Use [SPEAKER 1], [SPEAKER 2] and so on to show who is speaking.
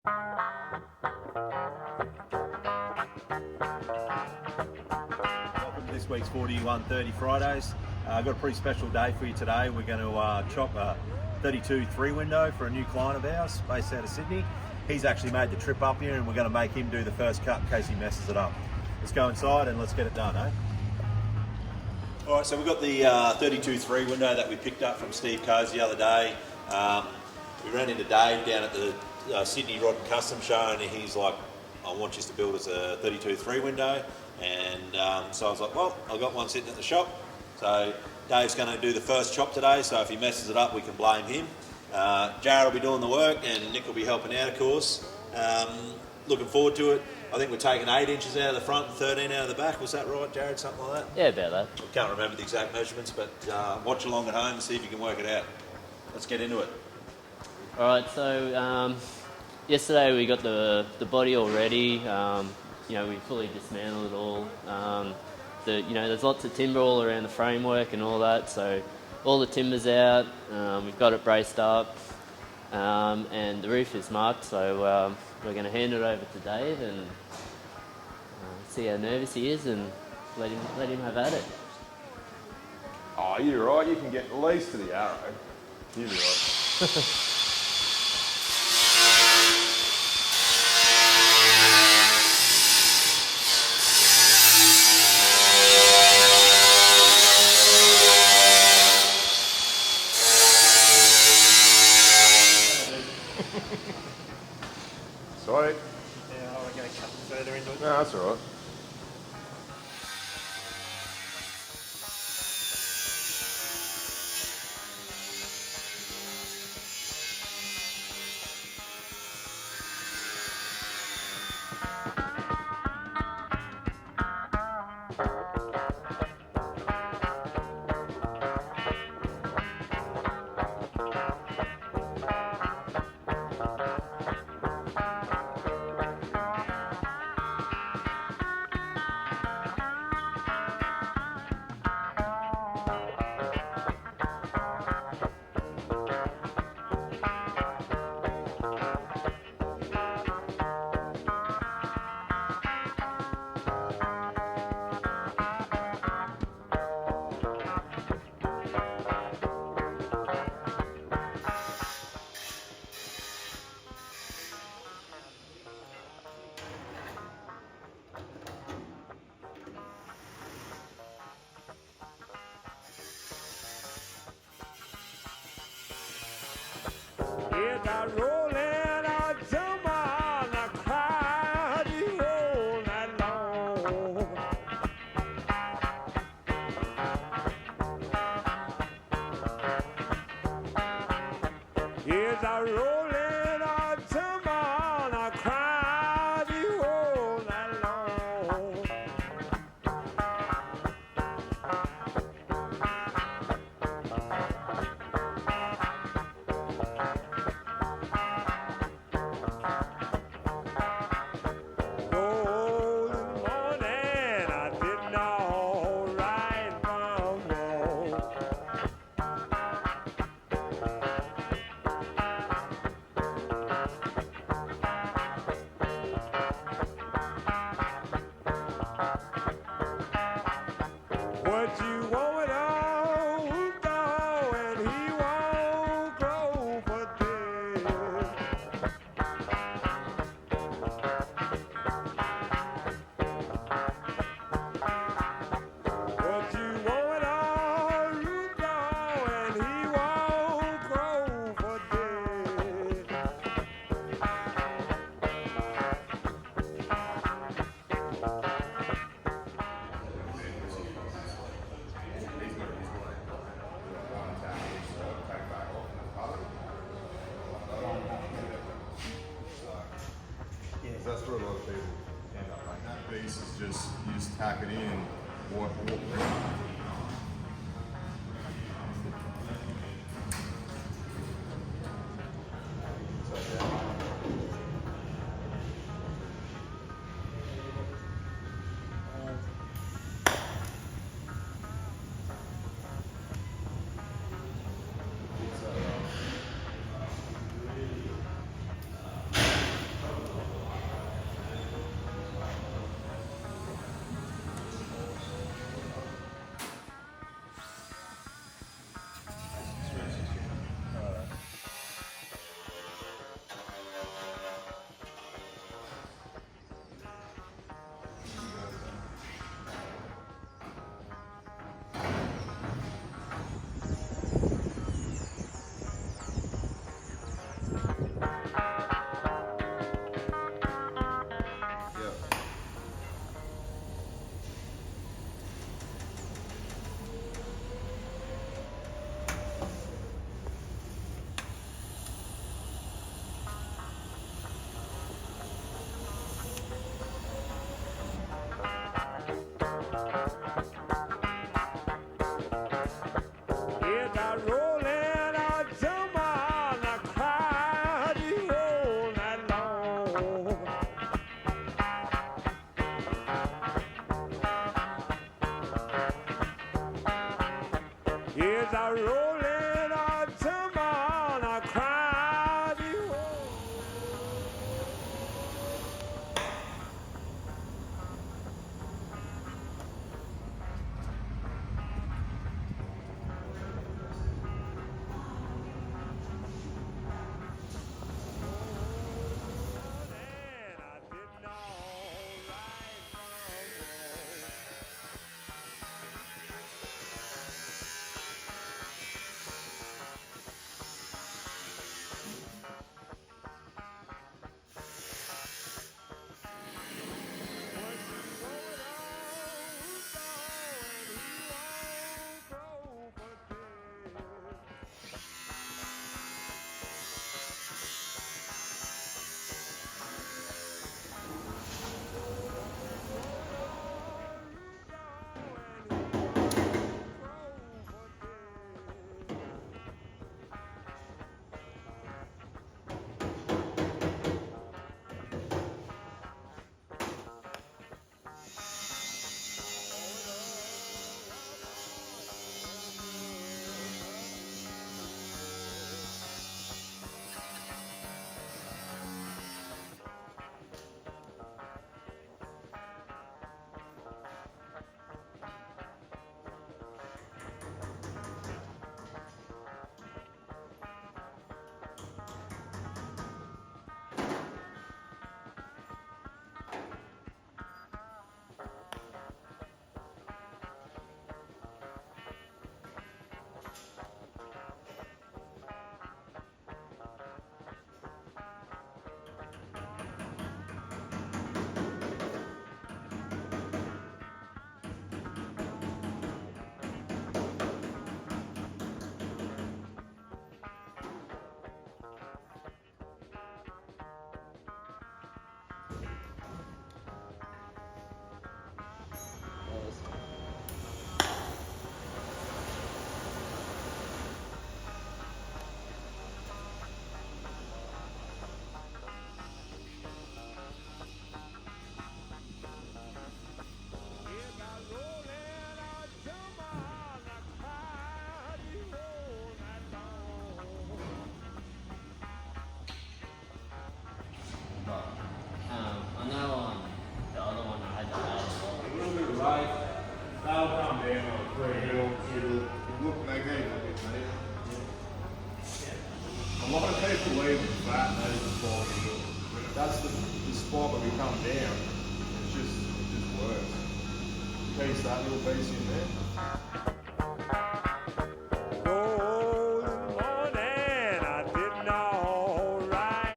[SPEAKER 1] Welcome to this week's FortyOne30 Fridays. I've got a pretty special day for you today. We're going to chop a 32 3-window for a new client of ours based out of Sydney. He's actually made the trip up here and we're going to make him do the first cut in case he messes it up. Let's go inside and let's get it done, eh? Alright, so we've got the 32 3-window that we picked up from Steve Coe's the other day. We ran into Dave down at the Sydney Rod and Custom Show and he's like, I want you to build us a 32 3-window. And so I was like, well, I've got one sitting at the shop. So Dave's going to do the first chop today, so if he messes it up, we can blame him. Jared will be doing the work and Nick will be helping out, of course. Looking forward to it. I think we're taking 8 inches out of the front and 13 out of the back. Was that right, Jared? Something like that?
[SPEAKER 2] Yeah, about that.
[SPEAKER 1] I can't remember the exact measurements, but watch along at home and see if you can work it out. Let's get into it.
[SPEAKER 2] All right, so yesterday we got the body all ready. We fully dismantled it all. There's lots of timber all around the framework and all that, so all the timber's out. We've got it braced up, and the roof is marked, so we're going to hand it over to Dave and see how nervous he is and let him have at it.
[SPEAKER 3] Oh, you're right. You can get at least to the arrow. You're right. Sweet.
[SPEAKER 1] Yeah, I'm going to cut further into it.
[SPEAKER 3] No, that's all right. That's where a lot of people end up making that piece is just, you just tack it in and walk around. It'll look magnetic a bit, mate. A lot of people leave it flat, that is the spot. That's the spot where we come down. It just works. Piece that little piece in there.